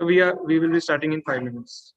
So we will be starting in 5 minutes.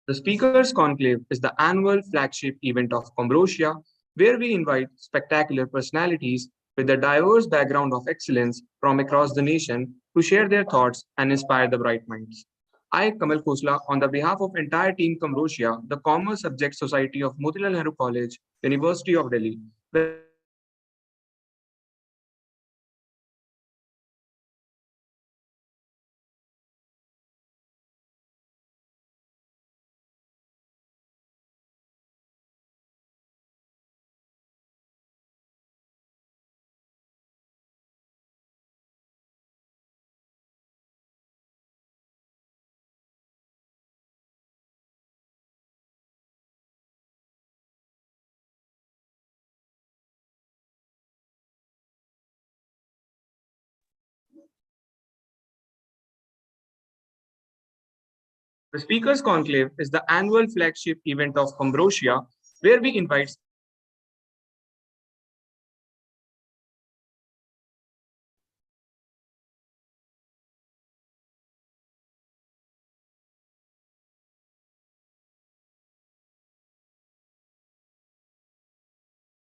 The Speakers Conclave is the annual flagship event of Combrosia, where we invite spectacular personalities with a diverse background of excellence from across the nation to share their thoughts and inspire the bright minds. I, Kamal Khosla, on the behalf of entire team Combrosia, the Commerce Subject Society of Motilal Nehru College, University of Delhi, welcome you all to this special event. Today, we are thrilled to share with you some of the most inspiring stories from across the nation. Joining us today are Vishal, Malhotra, Vishal, The Speakers Conclave is the annual flagship event of Combrosia, where we invite spectacular personalities with a diverse background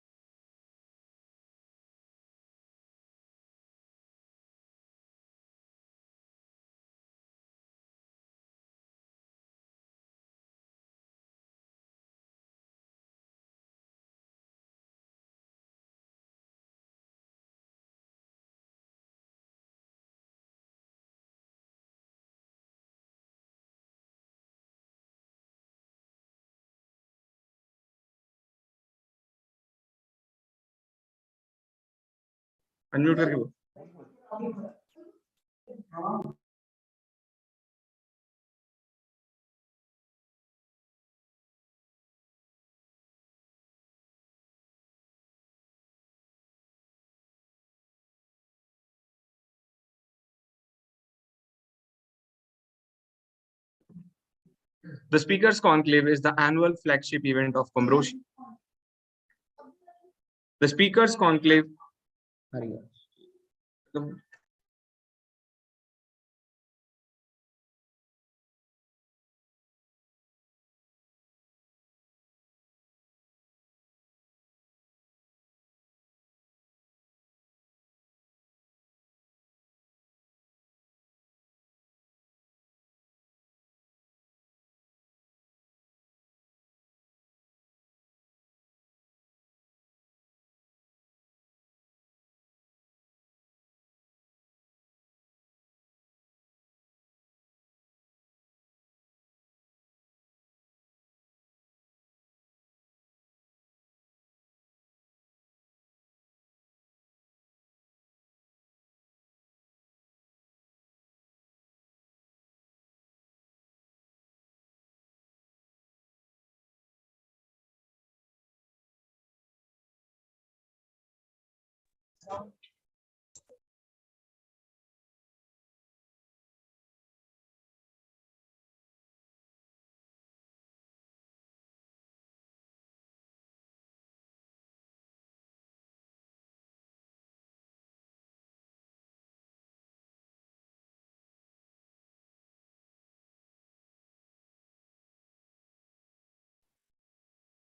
of excellence from across the nation to share their thoughts and inspire the bright minds. I, Kamal Khosla, on the behalf of entire team Combrosia, the Commerce Subject Society of Motilal Nehru College, University of Delhi, welcome you all to this special event. Today, we are thrilled to share with you some of the most inspiring stories from across the nation. Joining us today are Vishal, Malhotra, Vishal, unmute करके बोल. The Speakers Conclave is the annual flagship event of Combrosia. The Speakers Conclave.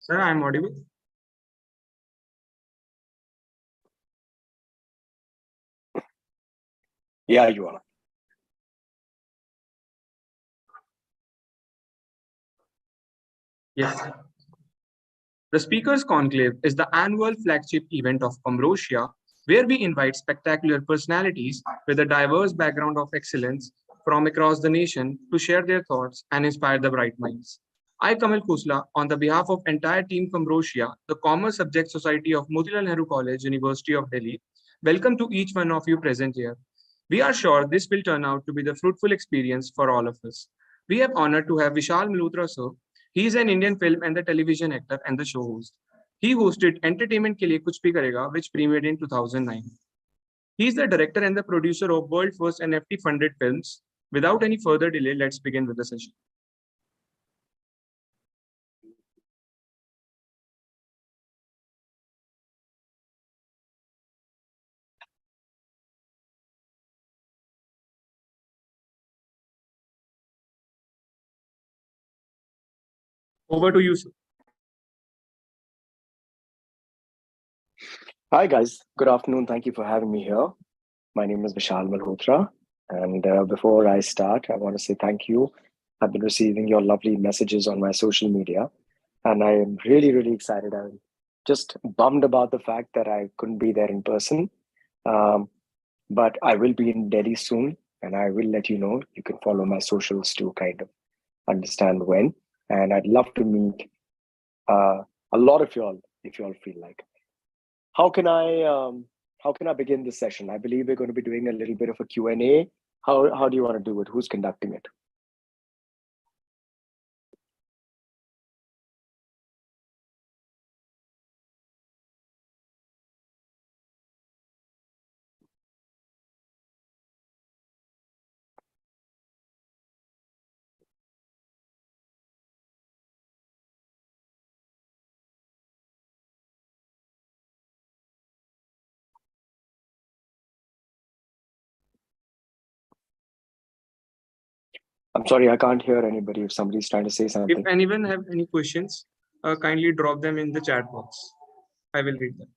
Sir, I'm audible. Yeah, you are. Yes. The Speakers Conclave is the annual flagship event of Ambrosia, where we invite spectacular personalities with a diverse background of excellence from across the nation to share their thoughts and inspire the bright minds. I, Kamal Khosla, on the behalf of entire team Ambrosia, the Commerce Subject Society of Motilal Nehru College, University of Delhi, welcome to each one of you present here. We are sure this will turn out to be the fruitful experience for all of us. We have honored to have Vishal Malhotra, sir. He is an Indian film and the television actor and the show host. He hosted Entertainment के लिए कुछ भी करेगा, which premiered in 2009. He is the director and the producer of world first NFT funded films. Without any further delay, let's begin with the session. Over to you, sir. Hi, guys. Good afternoon. Thank you for having me here. My name is Vishal Malhotra. And before I start, I want to say thank you. I've been receiving your lovely messages on my social media, and I am really, really excited. I'm just bummed about the fact that I couldn't be there in person. Um, but I will be in Delhi soon, and I will let you know. You can follow my socials to kind of understand when. And I'd love to meet a lot of y'all if y'all feel like. How can I how can I begin this session? I believe we're going to be doing a little bit of a Q&A. How do you want to do it? Who's conducting it? I'm sorry, I can't hear anybody if somebody's trying to say something. If anyone have any questions, kindly drop them in the chat box. I will read them.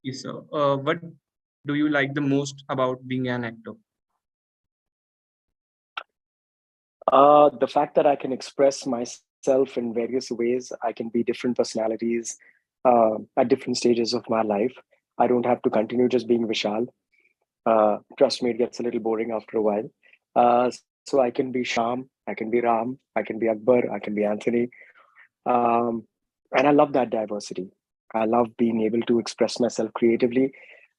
Yes, sir. What do you like the most about being an actor? The fact that I can express myself in various ways, I can be different personalities at different stages of my life. I don't have to continue just being Vishal. Trust me, it gets a little boring after a while. Uh, so I can be Sham, I can be Ram, I can be Akbar, I can be Anthony. Um, and I love that diversity. I love being able to express myself creatively,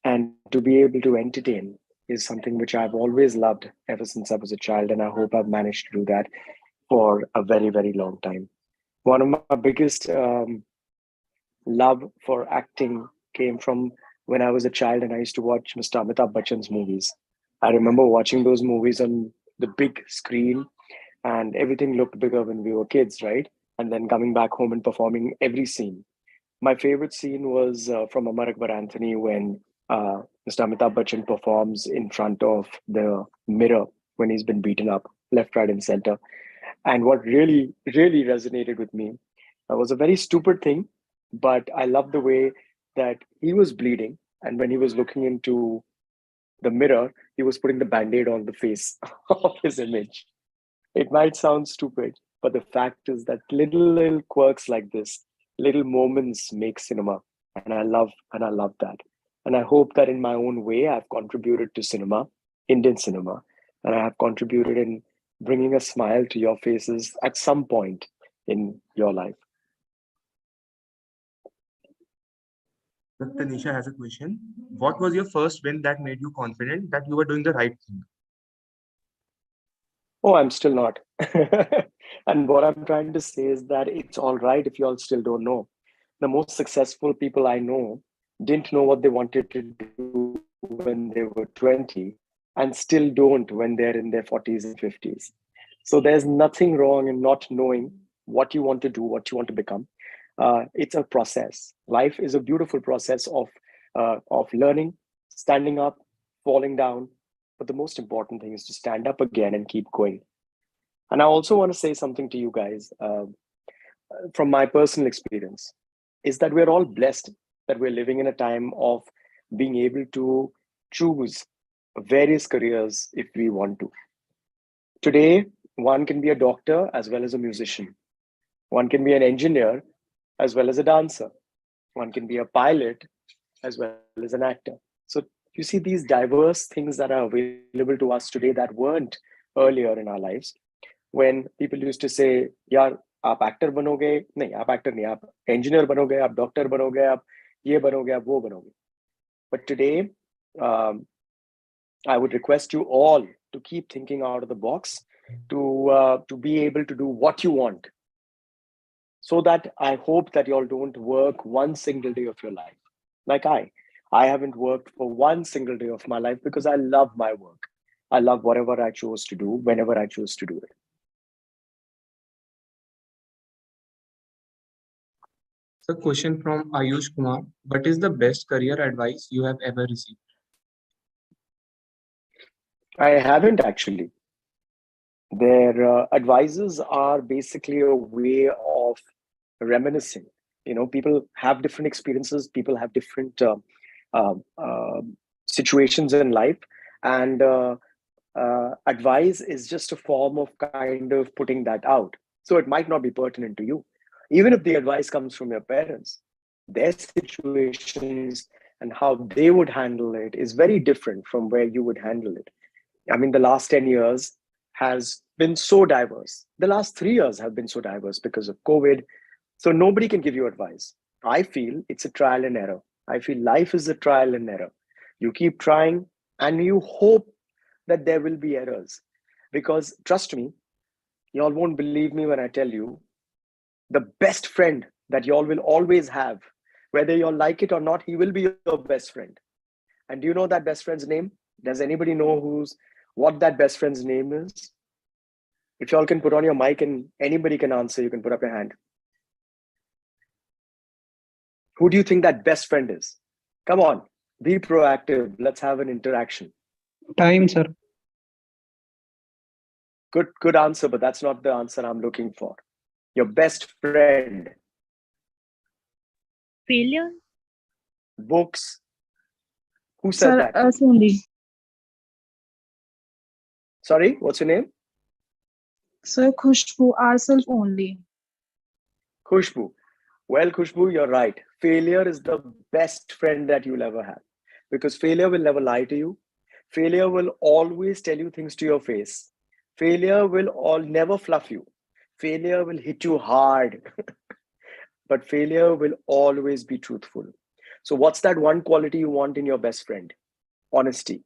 and to be able to entertain is something which I've always loved ever since I was a child. And I hope I've managed to do that for a very, very long time. One of my biggest love for acting came from when I was a child and I used to watch Mr. Amitabh Bachchan's movies. I remember watching those movies on the big screen, and everything looked bigger when we were kids, right? And then coming back home and performing every scene. My favorite scene was from Amar Akbar Anthony when Mr. Amitabh Bachchan performs in front of the mirror when he's been beaten up, left, right, and center. And what really, really resonated with me was a very stupid thing, but I love the way that he was bleeding. And when he was looking into the mirror, he was putting the band aid on the face of his image. It might sound stupid, but the fact is that little quirks like this, little moments make cinema, and I love that. And I hope that in my own way, I've contributed to cinema, Indian cinema, and I have contributed in bringing a smile to your faces at some point in your life. Tanisha has a question. What was your first win that made you confident that you were doing the right thing? Oh, I'm still not. And what I'm trying to say is that it's all right if you all still don't know. The most successful people I know didn't know what they wanted to do when they were 20 and still don't when they're in their 40s and 50s. So there's nothing wrong in not knowing what you want to do, what you want to become. It's a process. Life is a beautiful process of learning, standing up, falling down, But the most important thing is to stand up again and keep going. And I also want to say something to you guys from my personal experience is that we're all blessed that we're living in a time of being able to choose various careers if we want to. Today, one can be a doctor as well as a musician. One can be an engineer as well as a dancer. One can be a pilot as well as an actor. So you see these diverse things that are available to us today that weren't earlier in our lives. When people used to say, "यार आप actor बनोगे नहीं आप actor नहीं आप engineer बनोगे आप doctor बनोगे आप ये बनोगे आप वो बनोगे." But today, I would request you all to keep thinking out of the box, to be able to do what you want, so that I hope that you all don't work one single day of your life. Like I haven't worked for one single day of my life because I love my work. I love whatever I chose to do, whenever I chose to do it. So, question from Ayush Kumar: what is the best career advice you have ever received? I haven't actually. Their advices are basically a way of reminiscing. People have different experiences, people have different uh, uh, situations in life, and advice is just a form of kind of putting that out. So it might not be pertinent to you. Even if the advice comes from your parents, their situations and how they would handle it is very different from where you would handle it. I mean, the last 10 years has been so diverse. The last 3 years have been so diverse because of COVID. So nobody can give you advice. I feel it's a trial and error. I feel life is a trial and error. You keep trying and you hope that there will be errors. Because trust me, y'all won't believe me when I tell you the best friend that y'all will always have, whether y'all like it or not, he will be your best friend. And do you know that best friend's name? Does anybody know what that best friend's name is? If y'all can put on your mic and anybody can answer, you can put up your hand. Who do you think that best friend is? Come on, be proactive. Let's have an interaction. Time, sir. Good answer, but that's not the answer I'm looking for. Your best friend. Failure? Books. Who said Sir, that? us only. Sorry, what's your name? Sir, Khushbu, ourselves only. Khushbu. Well, Khushbu, you're right. Failure is the best friend that you'll ever have, because failure will never lie to you. Failure will always tell you things to your face. Failure will never fluff you. Failure will hit you hard, but failure will always be truthful. So, what's that one quality you want in your best friend? Honesty.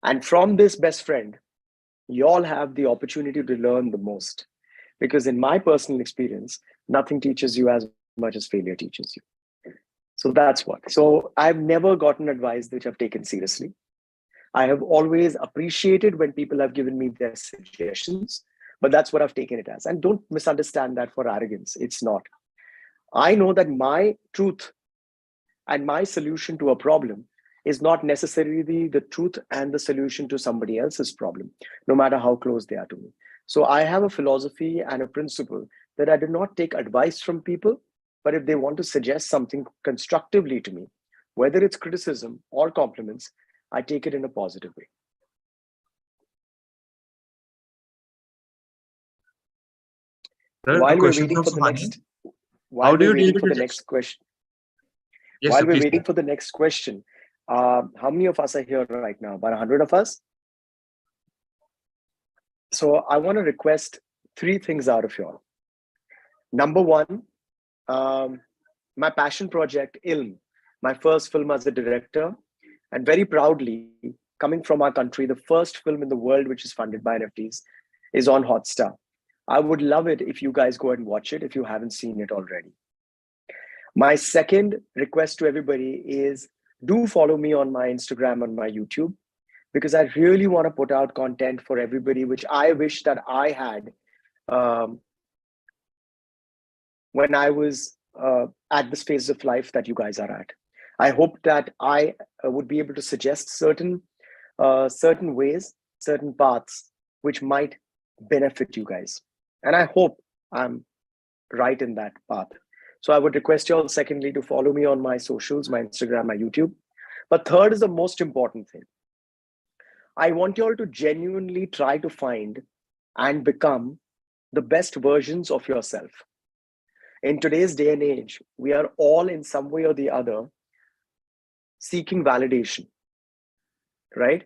And from this best friend, you all have the opportunity to learn the most. Because in my personal experience, nothing teaches you as much as failure teaches you. So that's what. So I've never gotten advice which I've taken seriously. I have always appreciated when people have given me their suggestions, but that's what I've taken it as. And don't misunderstand that for arrogance. It's not. I know that my truth and my solution to a problem is not necessarily the truth and the solution to somebody else's problem, no matter how close they are to me. So I have a philosophy and a principle that I do not take advice from people, but if they want to suggest something constructively to me, whether it's criticism or compliments, I take it in a positive way. Sir, a While we're question waiting from for the Suhani. next, How while do we're you deal waiting with for the it? next question, Yes, while sir, we're please. waiting for the next question, how many of us are here right now? About 100 of us? So I want to request 3 things out of you all. Number one, my passion project, Ilm, my first film as a director, and very proudly, coming from our country, the first film in the world which is funded by NFTs is on Hotstar. I would love it if you guys go and watch it if you haven't seen it already. My second request to everybody is do follow me on my Instagram and my YouTube, because I really want to put out content for everybody, which I wish that I had when I was at this phase of life that you guys are at. I hope that I would be able to suggest certain certain ways, certain paths, which might benefit you guys. And I hope I'm right in that path. So I would request you all, secondly, to follow me on my socials, my Instagram, my YouTube. But third is the most important thing. I want you all to genuinely try to find and become the best versions of yourself. In today's day and age, we are all in some way or the other seeking validation, right?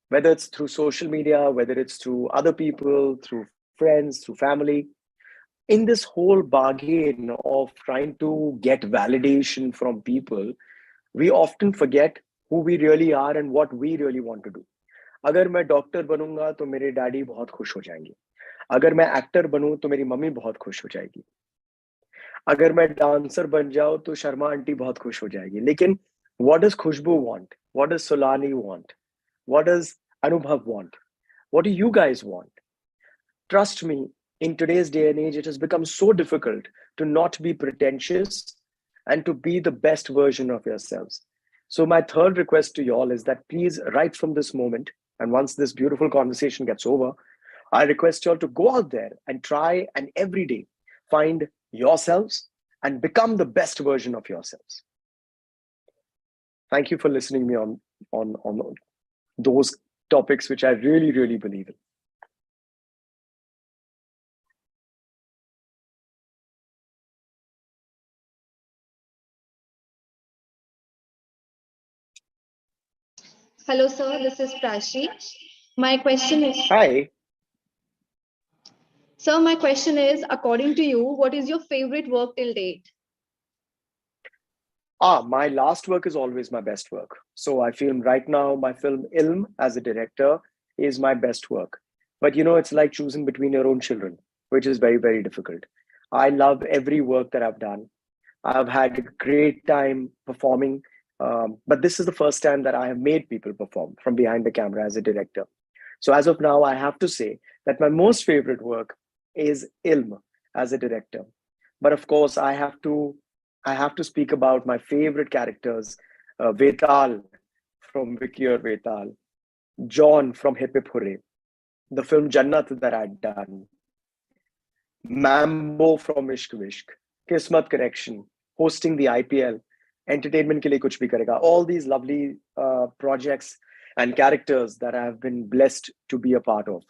Whether it's through social media, whether it's through other people, through friends, through family. In this whole bargain of trying to get validation from people, we often forget who we really are and what we really want to do. अगर मैं doctor बनूंगा तो मेरे daddy बहुत खुश हो जाएंगे. अगर मैं एक्टर बनूं तो मेरी मम्मी बहुत खुश हो जाएगी. अगर मैं डांसर बन जाऊं तो शर्मा आंटी बहुत खुश हो जाएगी. लेकिन what does Khushbu want? What does Solani want? What does Anubhav want? What do you guys want? Trust me, in today's day and age, it has become so difficult to not be pretentious and to be the best version of yourselves. So my third request to you all is that please, right from this moment, and once this beautiful conversation gets over, I request you all to go out there and try and every day find yourselves and become the best version of yourselves. Thank you for listening to me on those topics which I really, really believe in. Hello, sir. This is Prashi. My question is, Hi. sir, my question is, according to you, what is your favorite work till date? My last work is always my best work. So I feel right now my film Ilm as a director is my best work. But you know, it's like choosing between your own children, which is very, very difficult. I love every work that I've done. I've had a great time performing. But this is the first time that I have made people perform from behind the camera as a director. So as of now, I have to say that my most favorite work is Ilm as a director. But of course, I have to speak about my favorite characters, Vetal from Vicky or Vetal, John from Hip Hip Hooray, the film Jannat that I'd done, Mambo from Ishq Vishk, Kismat Correction, hosting the IPL, Entertainment ke liye kuch bhi karega. All these lovely projects and characters that I have been blessed to be a part of.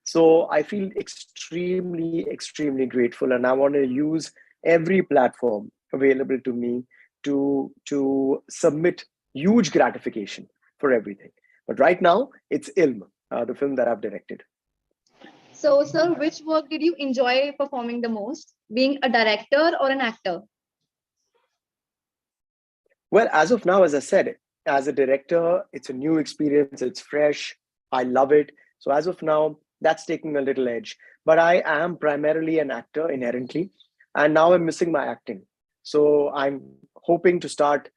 So I feel extremely, extremely grateful, and I want to use every platform available to me to submit huge gratification for everything. But right now, it's Ilm, the film that I've directed. So, sir, which work did you enjoy performing the most? Being a director or an actor? Well, as of now, as I said, as a director, it's a new experience. It's fresh. I love it. So as of now, that's taking a little edge. But I am primarily an actor inherently, and now I'm missing my acting. So I'm hoping to start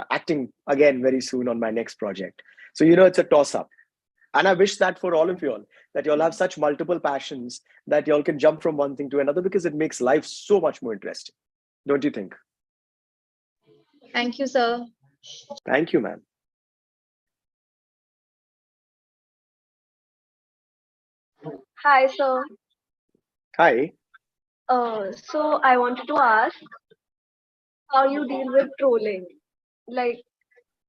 acting again very soon on my next project. So you know, it's a toss-up. And I wish that for all of you all, that you all have such multiple passions that you all can jump from one thing to another, because it makes life so much more interesting. Don't you think? Thank you, sir. Thank you, man. Hi, sir. Hi. So I wanted to ask how you deal with trolling. Like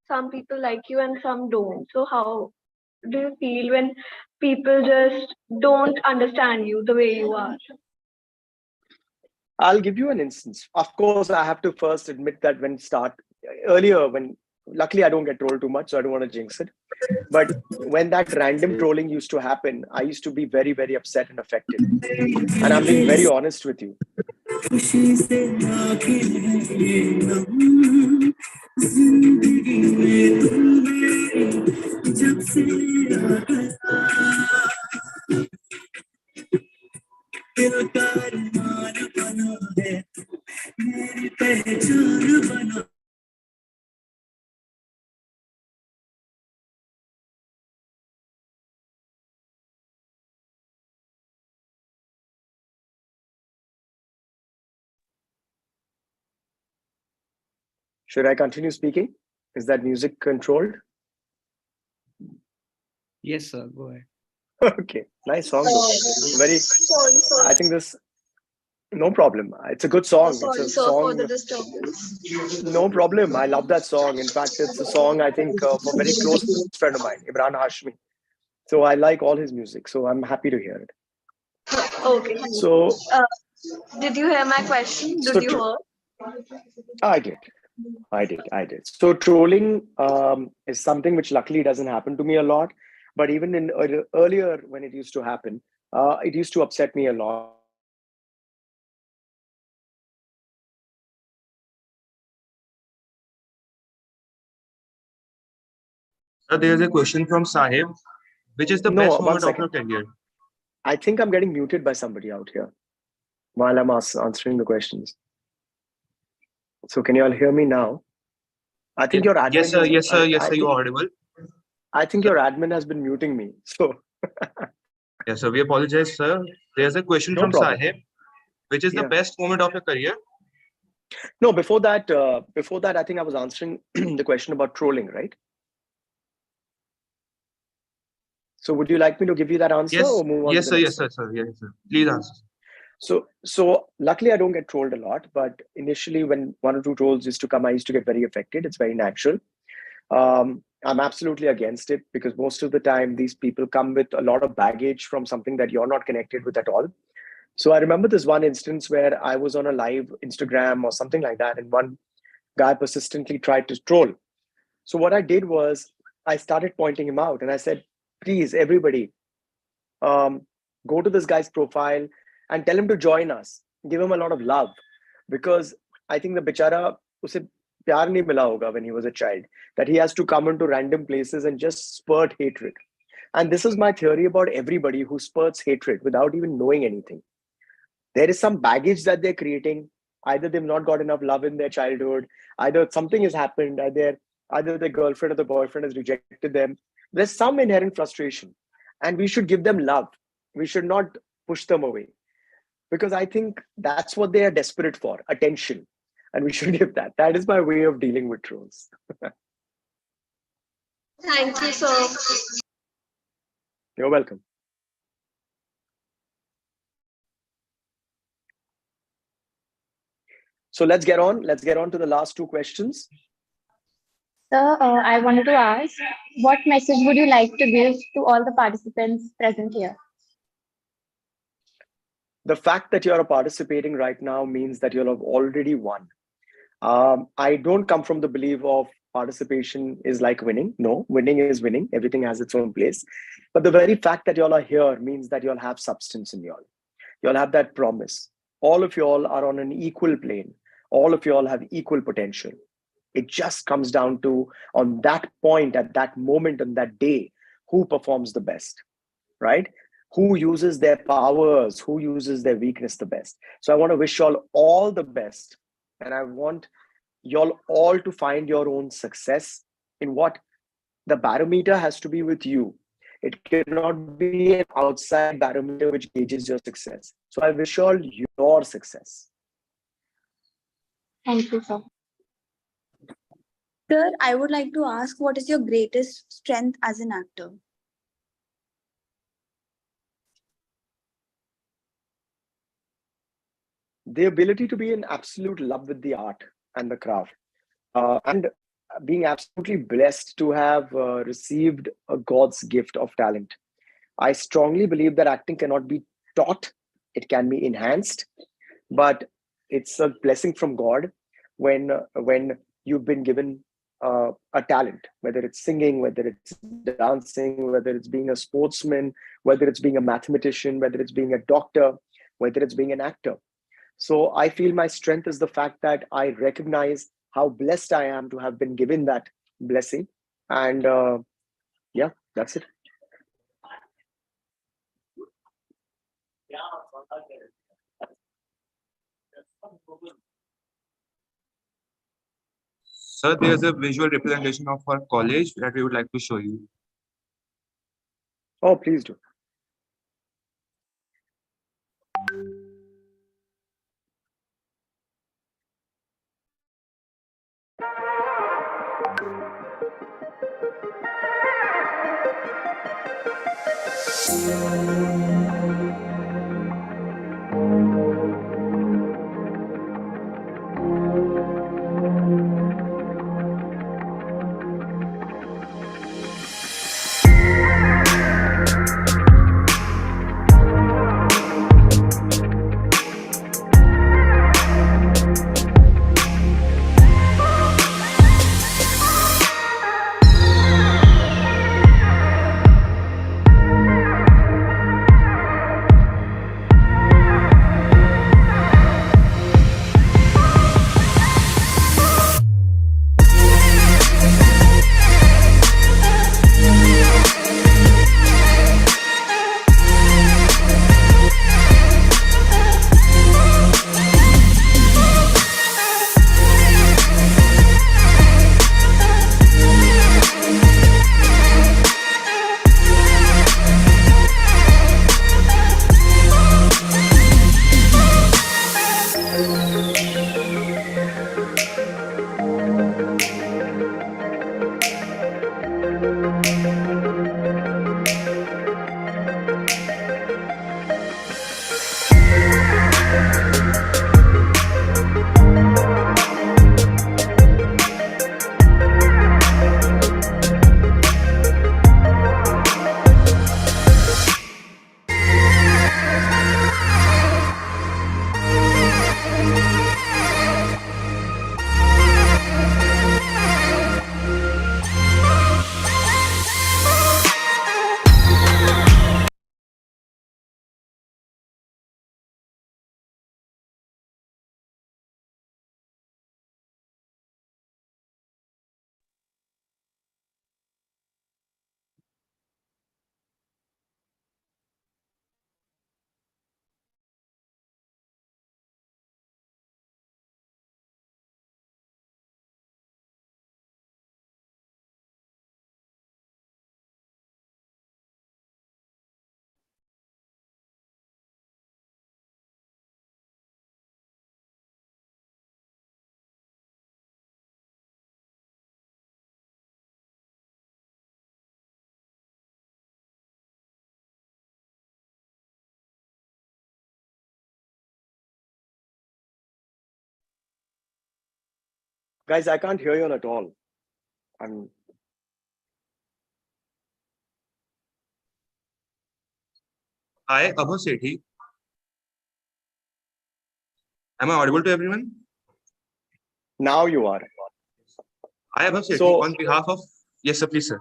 some people like you and some don't. So how do you feel when people just don't understand you the way you are? I'll give you an instance. Of course, I have to first admit that when luckily I don't get trolled too much, so I don't want to jinx it. But when that random trolling used to happen, I used to be very, very upset and affected. And I'm being very honest with you. Should I continue speaking? Is that music controlled? Yes, sir. Go ahead. Okay, nice song though. Very. Sorry, I think this. No problem. It's a good song. It's sorry, a sir, for the song. disturbance. No problem. I love that song. In fact, it's a song I think for a very close friend of mine, Imran Hashmi. So I like all his music. So I'm happy to hear it. Okay, thank you. So, Did you hear my question? so Did you hear? I did. I did. So trolling is something which luckily doesn't happen to me a lot. But even in earlier when it used to happen, it used to upset me a lot. So there's a question from Sahib. Which is the No, best one moment of second. your career? I think I'm getting muted by somebody out here while I'm answering the questions. So can you all hear me now? I think your admin Yes, sir. is. Yes, sir. Yes, I sir. You think are audible. I think your admin has been muting me. So Yes, sir. We apologize, sir. There's a question no from problem. Sahib. Which is the Yeah. best moment of your career? No, before that, I think I was answering the question about trolling, right? So would you like me to give you that answer Yes. or move on to Yes, the sir. next Yes, one? sir. Sir. Yes, sir. Please answer. So luckily I don't get trolled a lot, but initially when one or two trolls used to come, I used to get very affected. It's very natural. I'm absolutely against it because most of the time these people come with a lot of baggage from something that you're not connected with at all. So I remember this one instance where I was on a live Instagram or something like that, and one guy persistently tried to troll. So what I did was I started pointing him out and I said, please, everybody, um, go to this guy's profile and tell him to join us. Give him a lot of love because I think the bichara उसे प्यार नहीं मिला होगा when he was a child, that he has to come into random places and just spurt hatred. And this is my theory about everybody who spurts hatred without even knowing anything. There is some baggage that they're creating. Either they've not got enough love in their childhood, either something has happened, either their girlfriend or the boyfriend has rejected them. There's some inherent frustration, and we should give them love. We should not push them away because I think that's what they are desperate for, attention, and we should give that. That is my way of dealing with trolls. Thank you, sir. You're welcome. So let's get on to the last two questions. Sir, I wanted to ask, what message would you like to give to all the participants present here? The fact that you're participating right now means that you'll have already won. I don't come from the belief of participation is like winning. No, winning is winning. Everything has its own place. But the very fact that y'all are here means that you'll have substance in y'all. You'll have that promise. All of y'all are on an equal plane. All of y'all have equal potential. It just comes down to, on that point, at that moment, on that day, who performs the best, right? Who uses their powers, who uses their weakness the best. So I want to wish y'all all the best. And I want y'all all to find your own success in what the barometer has to be with you. It cannot be an outside barometer which gauges your success. So I wish all your success. Thank you, sir. Sir, I would like to ask, what is your greatest strength as an actor? The ability to be in absolute love with the art and the craft. And being absolutely blessed to have received a God's gift of talent. I strongly believe that acting cannot be taught, it can be enhanced, but it's a blessing from God when you've been given a talent, whether it's singing, whether it's dancing, whether it's being a sportsman, whether it's being a mathematician, whether it's being a doctor, whether it's being an actor. So I feel my strength is the fact that I recognize how blessed I am to have been given that blessing. And yeah, that's it. Sir, there's a visual representation of our college that we would like to show you. Oh, please do. Guys, I can't hear you at all. I'm Hi, Abha Sethi. Am I audible to everyone? Now you are. Hi, Abha Sethi. So- On behalf of... Yes, sir, please, sir.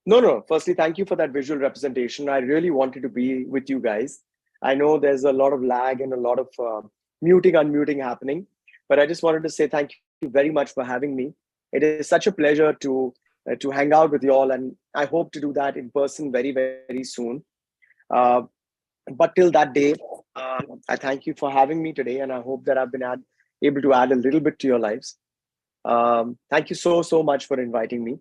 No. Firstly, thank you for that visual representation. I really wanted to be with you guys. I know there's a lot of lag and a lot of muting, unmuting happening, but I just wanted to say thank you very much for having me. It is such a pleasure to hang out with you all, and I hope to do that in person very, very soon. Uh, but till that day, I thank you for having me today, and I hope that I've been able to add a little bit to your lives. Thank you so much for inviting me.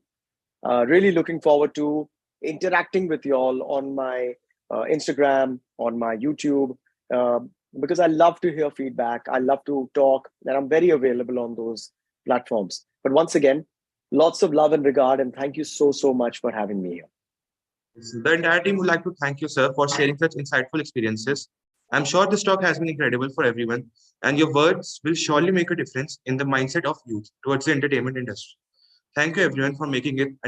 Really looking forward to interacting with you all on my Instagram, on my YouTube, uh, because I love to hear feedback. I love to talk, and I'm very available on those platforms. But once again, lots of love and regard, and thank you so much for having me here. The entire team would like to thank you, sir, for sharing such insightful experiences. I'm sure this talk has been incredible for everyone, and your words will surely make a difference in the mindset of youth towards the entertainment industry. Thank you, everyone, for making it